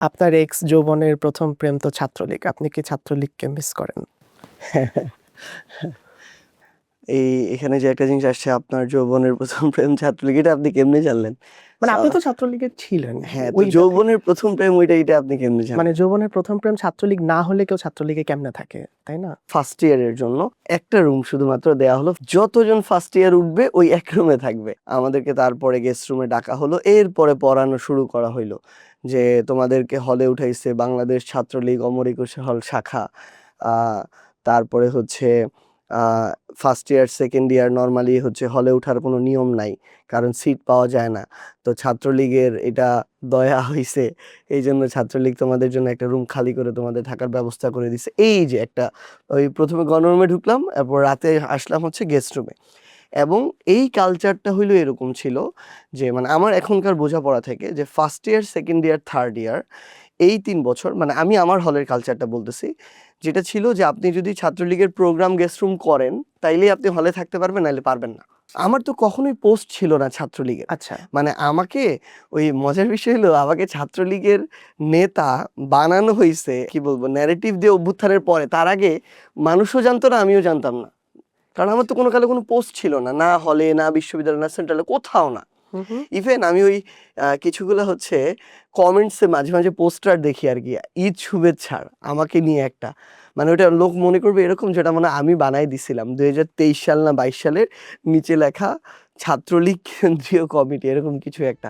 আপনার এক্স যৌবনের ১ম প্রেম তো ছাত্রলীগ। আপনি কি ছাত্রলীগকে মিস করেন? এখানে যে একটা জিনিস আসছে, আপনার যৌবনের ১ম প্রেম ছাত্রলীগ, এটা আপনি কেমনে জানলেন? মানে আপনি তো ছাত্রলীগে ছিলেন। হ্যাঁ, তো ওইটা থেকে যৌবনের ১ম প্রেম এটা আপনি কেমনে জানলেন? মানে যৌবনের ১ম প্রেম ছাত্রলীগ না হলে কেউ ছাত্রলীগে কেমনে থাকে, তাই না? ফার্স্ট ইয়ারের জন্য একটা রুম শুধুমাত্র দেয়া হলো। যতজন ফার্স্ট ইয়ার উঠবে ওই এক রুমে থাকবে। আমাদেরকে তারপরে গেস্ট রুমে ডাকা হলো। এরপরে পড়ানো শুরু করা হইলো যে তোমাদেরকে হলে উঠাইছে বাংলাদেশ ছাত্রলীগ অমর একুশে হল শাখা। আ তারপরে হচ্ছে first year, second year normally হচ্ছে হলে উঠার কোনো নিয়ম নাই। কারণ সিট পাওয়া যায় না। তো ছাত্রলীগের এটা দয়া হইছে। এইজন্য ছাত্রলীগ তোমাদের জন্য একটা রুম খালি করে তোমাদের থাকার ব্যবস্থা করে দিছে। এই যে একটা ওই ১ম এ গণরুমে ঢুকলাম, এরপর রাতে আসলাম হচ্ছে গেস্ট রুমে। এবং এই কালচারটা হইলো এরকম ছিল যে মানে আমার এখনকার বোঝাপড়া থেকে যে first year, second year, third year এই ৩ বছর মানে আমি আমার হলের কালচারটা বলতেছি। যেটা ছিল যে আপনি যদি ছাত্রলীগের প্রোগ্রাম গেস্ট রুম করেন, তাইলেই আপনি হলে থাকতে পারবেন, নাইলে পারবেন না। আমার তো কখনোই পোস্ট ছিল না ছাত্রলীগের। আচ্ছা। মানে আমাকে ওই মজার বিষয় হলো আমাকে ছাত্রলীগের নেতা বানানো হইছে, কি বলবো, ন্যারেটিভ দিয়ে অভ্যুত্থানের পরে। তার আগে মানুষও জানতো না, আমিও জানতাম না। কারণ আমার তো কোনো কালে কোনো পোস্ট ছিল না, না হলে, না বিশ্ববিদ্যালয়, না সেন্ট্রালে, কোথাও না। হুম, হুম। ইভেন আমি ওই কিছুগুলো হচ্ছে কমেন্টসে মাঝে মাঝে পোস্টার দেখি আর কি, ঈদ শুভেচ্ছার আমাকে নিয়ে একটা, মানে ওটা লোক মনে করবে এরকম যেটা মানে আমি বানাই দিছিলাম ২০২৩ সাল না ২২ সালের, নিচে লেখা ছাত্রলীগ কেন্দ্রীয় কমিটি, এরকম কিছু একটা।